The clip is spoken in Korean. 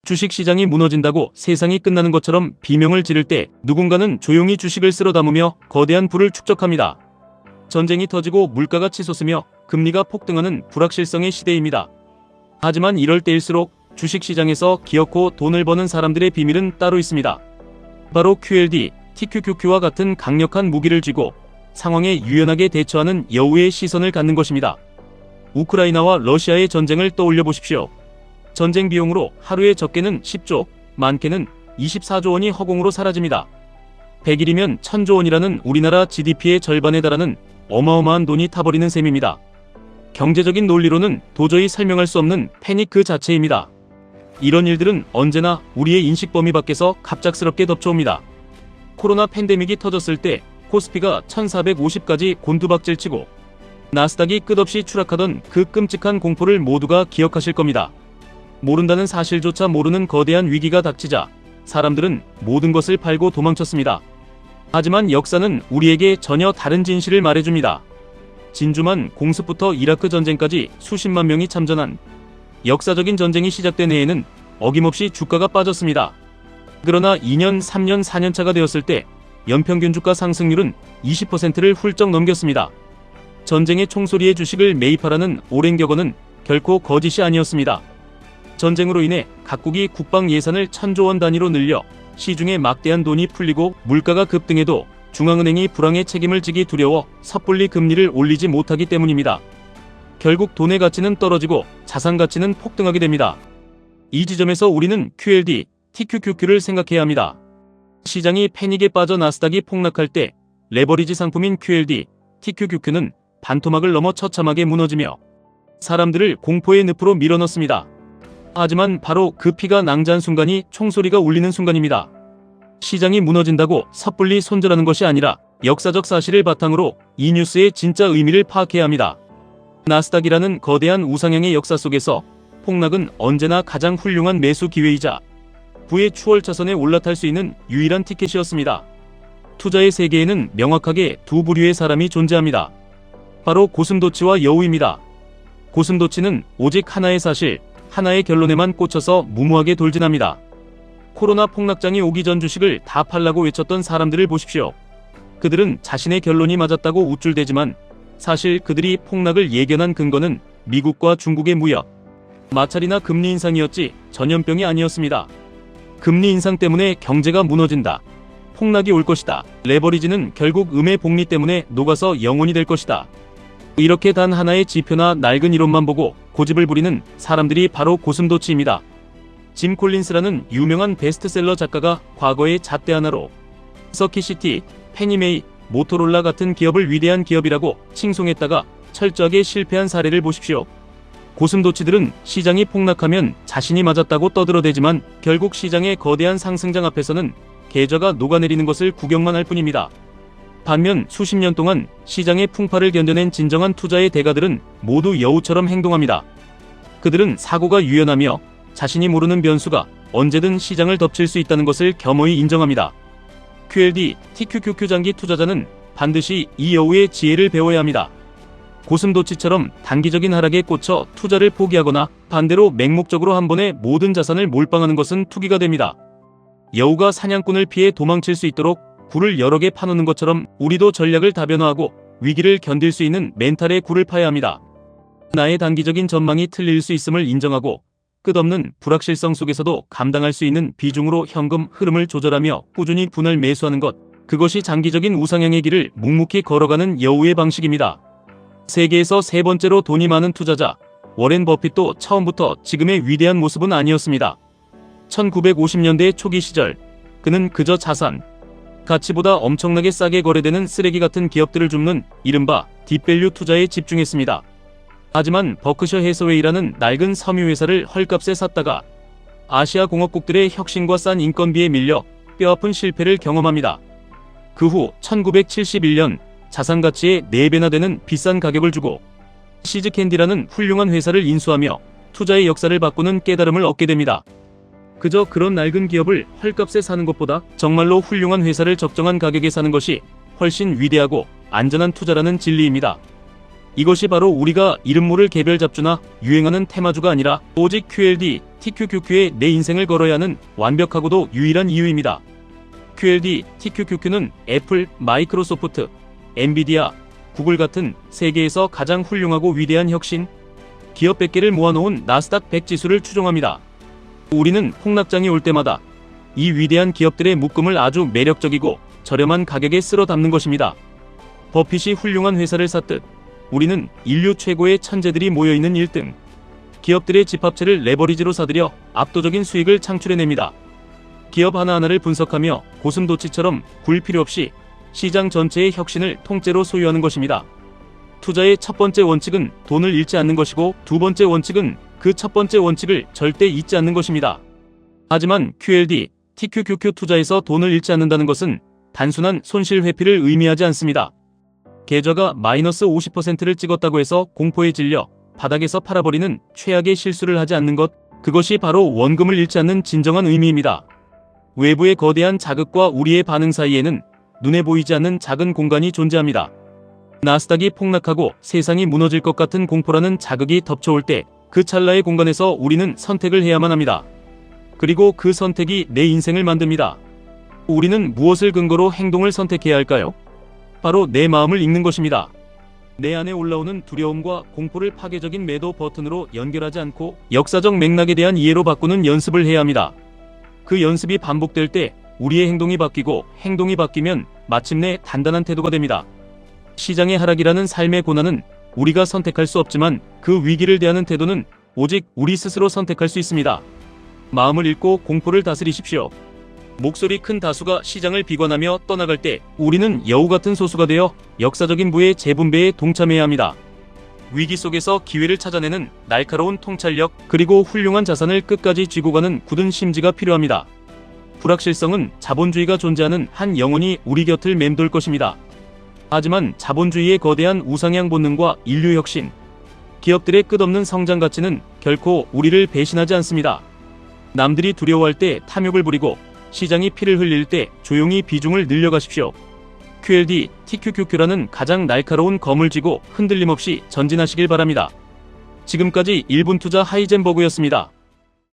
주식시장이 무너진다고 세상이 끝나는 것처럼 비명을 지를 때 누군가는 조용히 주식을 쓸어 담으며 거대한 부를 축적합니다. 전쟁이 터지고 물가가 치솟으며 금리가 폭등하는 불확실성의 시대입니다. 하지만 이럴 때일수록 주식시장에서 기어코 돈을 버는 사람들의 비밀은 따로 있습니다. 바로 QLD, TQQQ와 같은 강력한 무기를 쥐고 상황에 유연하게 대처하는 여우의 시선을 갖는 것입니다. 우크라이나와 러시아의 전쟁을 떠올려 보십시오. 전쟁 비용으로 하루에 적게는 10조, 많게는 24조 원이 허공으로 사라집니다. 100일이면 1000조 원이라는 우리나라 GDP의 절반에 달하는 어마어마한 돈이 타버리는 셈입니다. 경제적인 논리로는 도저히 설명할 수 없는 패닉 그 자체입니다. 이런 일들은 언제나 우리의 인식 범위 밖에서 갑작스럽게 덮쳐옵니다. 코로나 팬데믹이 터졌을 때 코스피가 1450까지 곤두박질치고 나스닥이 끝없이 추락하던 그 끔찍한 공포를 모두가 기억하실 겁니다. 모른다는 사실조차 모르는 거대한 위기가 닥치자 사람들은 모든 것을 팔고 도망쳤습니다. 하지만 역사는 우리에게 전혀 다른 진실을 말해줍니다. 진주만 공습부터 이라크 전쟁까지 수십만 명이 참전한 역사적인 전쟁이 시작된 해에는 어김없이 주가가 빠졌습니다. 그러나 2년, 3년, 4년차가 되었을 때 연평균 주가 상승률은 20%를 훌쩍 넘겼습니다. 전쟁의 총소리에 주식을 매입하라는 오랜 격언은 결코 거짓이 아니었습니다. 전쟁으로 인해 각국이 국방 예산을 1000조 원 단위로 늘려 시중에 막대한 돈이 풀리고 물가가 급등해도 중앙은행이 불황의 책임을 지기 두려워 섣불리 금리를 올리지 못하기 때문입니다. 결국 돈의 가치는 떨어지고 자산 가치는 폭등하게 됩니다. 이 지점에서 우리는 QLD, TQQQ를 생각해야 합니다. 시장이 패닉에 빠져 나스닥이 폭락할 때 레버리지 상품인 QLD, TQQQ는 반토막을 넘어 처참하게 무너지며 사람들을 공포의 늪으로 밀어넣습니다. 하지만 바로 그 피가 낭자한 순간이 총소리가 울리는 순간입니다. 시장이 무너진다고 섣불리 손절하는 것이 아니라 역사적 사실을 바탕으로 이 뉴스의 진짜 의미를 파악해야 합니다. 나스닥이라는 거대한 우상향의 역사 속에서 폭락은 언제나 가장 훌륭한 매수 기회이자 부의 추월차선에 올라탈 수 있는 유일한 티켓이었습니다. 투자의 세계에는 명확하게 두 부류의 사람이 존재합니다. 바로 고슴도치와 여우입니다. 고슴도치는 오직 하나의 사실, 하나의 결론에만 꽂혀서 무모하게 돌진합니다. 코로나 폭락장이 오기 전 주식을 다 팔라고 외쳤던 사람들을 보십시오. 그들은 자신의 결론이 맞았다고 우쭐대지만 사실 그들이 폭락을 예견한 근거는 미국과 중국의 무역, 마찰이나 금리 인상이었지 전염병이 아니었습니다. 금리 인상 때문에 경제가 무너진다. 폭락이 올 것이다. 레버리지는 결국 음의 복리 때문에 녹아서 영원이 될 것이다. 이렇게 단 하나의 지표나 낡은 이론만 보고 고집을 부리는 사람들이 바로 고슴도치입니다. 짐 콜린스라는 유명한 베스트셀러 작가가 과거의 잣대 하나로 서킷시티, 페니메이, 모토롤라 같은 기업을 위대한 기업이라고 칭송했다가 철저하게 실패한 사례를 보십시오. 고슴도치들은 시장이 폭락하면 자신이 맞았다고 떠들어대지만 결국 시장의 거대한 상승장 앞에서는 계좌가 녹아내리는 것을 구경만 할 뿐입니다. 반면 수십 년 동안 시장의 풍파를 견뎌낸 진정한 투자의 대가들은 모두 여우처럼 행동합니다. 그들은 사고가 유연하며 자신이 모르는 변수가 언제든 시장을 덮칠 수 있다는 것을 겸허히 인정합니다. QLD, TQQQ 장기 투자자는 반드시 이 여우의 지혜를 배워야 합니다. 고슴도치처럼 단기적인 하락에 꽂혀 투자를 포기하거나 반대로 맹목적으로 한 번에 모든 자산을 몰빵하는 것은 투기가 됩니다. 여우가 사냥꾼을 피해 도망칠 수 있도록 굴을 여러 개 파놓는 것처럼 우리도 전략을 다변화하고 위기를 견딜 수 있는 멘탈의 굴을 파야 합니다. 나의 단기적인 전망이 틀릴 수 있음을 인정하고 끝없는 불확실성 속에서도 감당할 수 있는 비중으로 현금 흐름을 조절하며 꾸준히 분할 매수하는 것, 그것이 장기적인 우상향의 길을 묵묵히 걸어가는 여우의 방식입니다. 세계에서 세 번째로 돈이 많은 투자자 워렌 버핏도 처음부터 지금의 위대한 모습은 아니었습니다. 1950년대 초기 시절 그는 그저 자산, 가치보다 엄청나게 싸게 거래되는 쓰레기 같은 기업들을 줍는 이른바 딥밸류 투자에 집중했습니다. 하지만 버크셔 해서웨이라는 낡은 섬유회사를 헐값에 샀다가 아시아 공업국들의 혁신과 싼 인건비에 밀려 뼈아픈 실패를 경험합니다. 그 후 1971년 자산 가치의 4배나 되는 비싼 가격을 주고 시즈캔디라는 훌륭한 회사를 인수하며 투자의 역사를 바꾸는 깨달음을 얻게 됩니다. 그저 그런 낡은 기업을 헐값에 사는 것보다 정말로 훌륭한 회사를 적정한 가격에 사는 것이 훨씬 위대하고 안전한 투자라는 진리입니다. 이것이 바로 우리가 이름 모를 개별 잡주나 유행하는 테마주가 아니라 오직 QLD, TQQQ에 내 인생을 걸어야 하는 완벽하고도 유일한 이유입니다. QLD, TQQQ는 애플, 마이크로소프트, 엔비디아, 구글 같은 세계에서 가장 훌륭하고 위대한 혁신 기업 100개를 모아놓은 나스닥 100 지수를 추종합니다. 우리는 폭락장이 올 때마다 이 위대한 기업들의 묶음을 아주 매력적이고 저렴한 가격에 쓸어 담는 것입니다. 버핏이 훌륭한 회사를 샀듯 우리는 인류 최고의 천재들이 모여있는 1등 기업들의 집합체를 레버리지로 사들여 압도적인 수익을 창출해냅니다. 기업 하나하나를 분석하며 고슴도치처럼 굴 필요 없이 시장 전체의 혁신을 통째로 소유하는 것입니다. 투자의 첫 번째 원칙은 돈을 잃지 않는 것이고 두 번째 원칙은 그 첫 번째 원칙을 절대 잊지 않는 것입니다. 하지만 QLD, TQQQ 투자에서 돈을 잃지 않는다는 것은 단순한 손실 회피를 의미하지 않습니다. 계좌가 마이너스 50%를 찍었다고 해서 공포에 질려 바닥에서 팔아버리는 최악의 실수를 하지 않는 것, 그것이 바로 원금을 잃지 않는 진정한 의미입니다. 외부의 거대한 자극과 우리의 반응 사이에는 눈에 보이지 않는 작은 공간이 존재합니다. 나스닥이 폭락하고 세상이 무너질 것 같은 공포라는 자극이 덮쳐올 때 그 찰나의 공간에서 우리는 선택을 해야만 합니다. 그리고 그 선택이 내 인생을 만듭니다. 우리는 무엇을 근거로 행동을 선택해야 할까요? 바로 내 마음을 읽는 것입니다. 내 안에 올라오는 두려움과 공포를 파괴적인 매도 버튼으로 연결하지 않고 역사적 맥락에 대한 이해로 바꾸는 연습을 해야 합니다. 그 연습이 반복될 때 우리의 행동이 바뀌고 행동이 바뀌면 마침내 단단한 태도가 됩니다. 시장의 하락이라는 삶의 고난은 우리가 선택할 수 없지만 그 위기를 대하는 태도는 오직 우리 스스로 선택할 수 있습니다. 마음을 읽고 공포를 다스리십시오. 목소리 큰 다수가 시장을 비관하며 떠나갈 때 우리는 여우 같은 소수가 되어 역사적인 부의 재분배에 동참해야 합니다. 위기 속에서 기회를 찾아내는 날카로운 통찰력 그리고 훌륭한 자산을 끝까지 쥐고 가는 굳은 심지가 필요합니다. 불확실성은 자본주의가 존재하는 한 영혼이 우리 곁을 맴돌 것입니다. 하지만 자본주의의 거대한 우상향 본능과 인류 혁신, 기업들의 끝없는 성장 가치는 결코 우리를 배신하지 않습니다. 남들이 두려워할 때 탐욕을 부리고 시장이 피를 흘릴 때 조용히 비중을 늘려가십시오. QLD, TQQQ라는 가장 날카로운 검을 쥐고 흔들림 없이 전진하시길 바랍니다. 지금까지 1분 투자 하이젠버그였습니다.